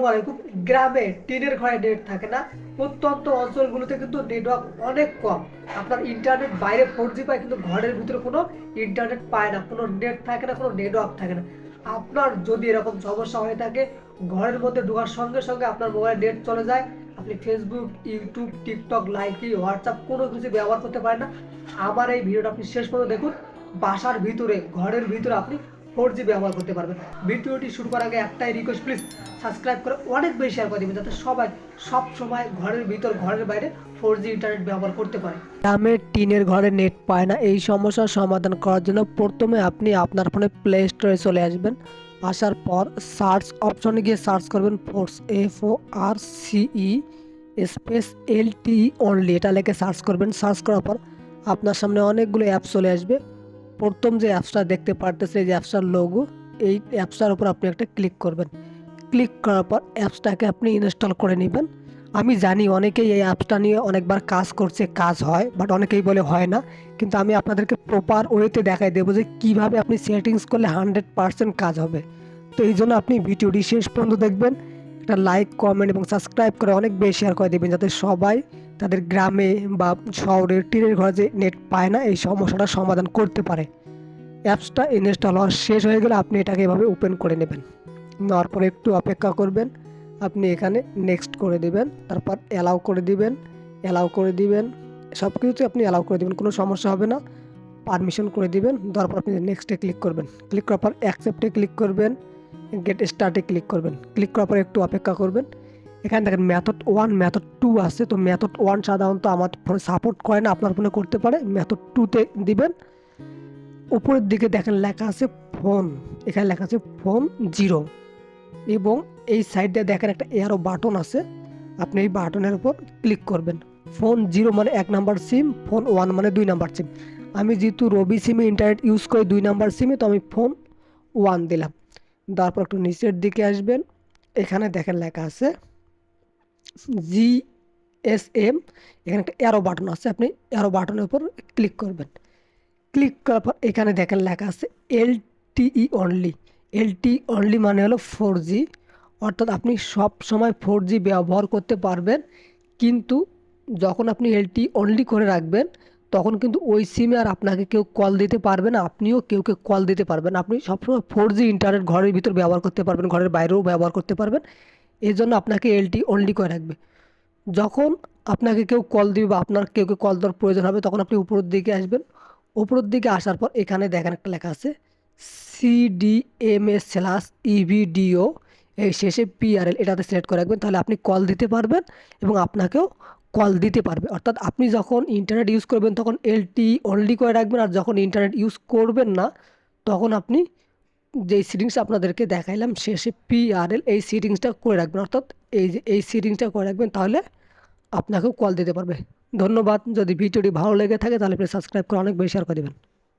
আলাইকুম। গ্রামে টিনের ঘরে নেট থাকে না, প্রত্যন্ত অঞ্চলগুলোতে কিন্তু নেটওয়ার্ক অনেক কম। আপনার ইন্টারনেট বাইরে 4G পায়, কিন্তু ঘরের ভিতরে কোনো ইন্টারনেট পায় না, কোনো নেট থাকে না, কোনো নেটওয়ার্ক থাকে না। আপনার যদি এরকম সমস্যা হয়ে থাকে, ঘরের মধ্যে ঢোকার সঙ্গে সঙ্গে আপনার মোবাইলে নেট চলে যায়, আপনি Facebook, YouTube, TikTok, Likee, WhatsApp কোনো কিছু ব্যবহার করতে পারেন না। আমার এই ভিডিওটা আপনি শেষ পর্যন্ত দেখুন। বাসার ভিতরে, ঘরের ভিতরে আপনি 4G ব্যবহার করতে পারবেন। ভিডিওটি শুরু করার আগে একটাই রিকোয়েস্ট, প্লিজ সাবস্ক্রাইব করে অনেক বেশি শেয়ার করে দেবেন, যাতে সবাই সব সময় ঘরের ভিতর, ঘরের বাইরে 4G ইন্টারনেট ব্যবহার করতে পারে। গ্রামের টিনের ঘরে নেট পায় না, এই সমস্যার সমাধান করার জন্য প্রথমে আপনি আপনার ফোনে প্লে স্টোরে চলে আসবেন। আসার পর সার্চ অপশনে গিয়ে সার্চ করবেন force, FORCE space LTE only, এটা লিখে সার্চ করবেন। সার্চ করার পর আপনার সামনে অনেকগুলো অ্যাপস চলে আসবে। প্রথম যে অ্যাপসটা দেখতে পারতেছে, এই যে অ্যাপসটার লোগো, এই অ্যাপসটার উপর আপনি একটা ক্লিক করবেন। ক্লিক করার পর অ্যাপসটাকে আপনি ইনস্টল করে নেবেন। আমি জানি অনেকেই এই অ্যাপসটা নিয়ে অনেকবার কাজ করছে, কাজ হয়, বাট অনেকেই বলে হয় না। কিন্তু আমি আপনাদেরকে প্রপার ওয়েতে দেখাই দেবো যে কীভাবে আপনি সেটিংস করলে 100% কাজ হবে। তো এই জন্য আপনি ভিডিওটি শেষ পর্যন্ত দেখবেন। একটা লাইক, কমেন্ট এবং সাবস্ক্রাইব করে অনেক বেশি শেয়ার করে দেবেন, যাতে সবাই তাদের গ্রামে বা শহরের টিনের ঘরে যে নেট পায় না, এই সমস্যাটার সমাধান করতে পারে। অ্যাপসটা ইনস্টল হওয়া শেষ হয়ে গেলে আপনি এটাকে এভাবে ওপেন করে নেবেন। নেওয়ার পরে একটু অপেক্ষা করবেন। আপনি এখানে নেক্সট করে দিবেন, তারপর অ্যালাউ করে দিবেন, অ্যালাউ করে দিবেন। সব কিছুতে আপনি অ্যালাউ করে দিবেন, কোনো সমস্যা হবে না। পারমিশন করে দিবেন, তারপর আপনি নেক্সটে ক্লিক করবেন। ক্লিক করার পর অ্যাকসেপ্টে ক্লিক করবেন, গেট স্টার্টে ক্লিক করবেন। ক্লিক করার পর একটু অপেক্ষা করবেন। এখানে দেখেন মেথড 1, মেথড 2 আছে। তো মেথড 1 সাধারণত আমার ফোনে সাপোর্ট করে না, আপনার ফোনে করতে পারে। মেথড 2তে দিবেন। উপরের দিকে দেখেন লেখা আছে ফোন, এখানে লেখা আছে ফোন 0, এবং এই সাইডে দেখেন একটা এরো বাটন আছে, আপনি এই বাটনের উপর ক্লিক করবেন। ফোন 0 মানে 1 নাম্বার সিম, ফোন 1 মানে 2 নাম্বার সিম। আমি যেহেতু রবি সিমে ইন্টারনেট ইউজ করি 2 নাম্বার সিমে, তো আমি ফোন 1 দিলাম। তারপর একটু নিচের দিকে আসবেন, এখানে দেখেন লেখা আছে GSM, এখানে একটা এরো বাটন আছে, আপনি এরো বাটনের উপর ক্লিক করবেন। ক্লিক করার পর এখানে দেখেন লেখা আছে LTE অনলি। LTE অনলি মানে হলো 4G, অর্থাৎ আপনি সব সময় 4G ব্যবহার করতে পারবেন। কিন্তু যখন আপনি LTE অনলি করে রাখবেন, তখন কিন্তু ওই সিমে আর আপনাকে কেউ কল দিতে পারবে না, আপনিও কেউকে কল দিতে পারবেন। আপনি সবসময় 4G ইন্টারনেট ঘরের ভিতর ব্যবহার করতে পারবেন, ঘরের বাইরেও ব্যবহার করতে পারবেন। এই জন্য আপনাকে LTE অনলি করে রাখবে। যখন আপনাকে কেউ কল দিবে বা আপনার কেউকে কল দেওয়ার প্রয়োজন হবে, তখন আপনি উপরের দিকে আসবেন। উপরের দিকে আসার পর এখানে দেখেন একটা লেখা আছে CDMA/EVDO, এই শেষে PRL, এটাতে সিলেক্ট করে রাখবেন। তাহলে আপনি কল দিতে পারবেন এবং আপনাকেও কল দিতে পারবে। অর্থাৎ আপনি যখন ইন্টারনেট ইউজ করবেন তখন LTE অনলি করে রাখবেন, আর যখন ইন্টারনেট ইউজ করবেন না তখন আপনি যেই সেটিংসটা আপনাদেরকে দেখাইলাম শেষে PRL, এই সেটিংসটা করে রাখবেন। অর্থাৎ এই সেটিংসটা করে রাখবেন, তাহলে আপনাকেও কল দিতে পারবে। ধন্যবাদ। যদি ভিডিওটি ভালো লেগে থাকে তাহলে প্লিজ সাবস্ক্রাইব করে অনেক বেশি শেয়ার করে দেবেন।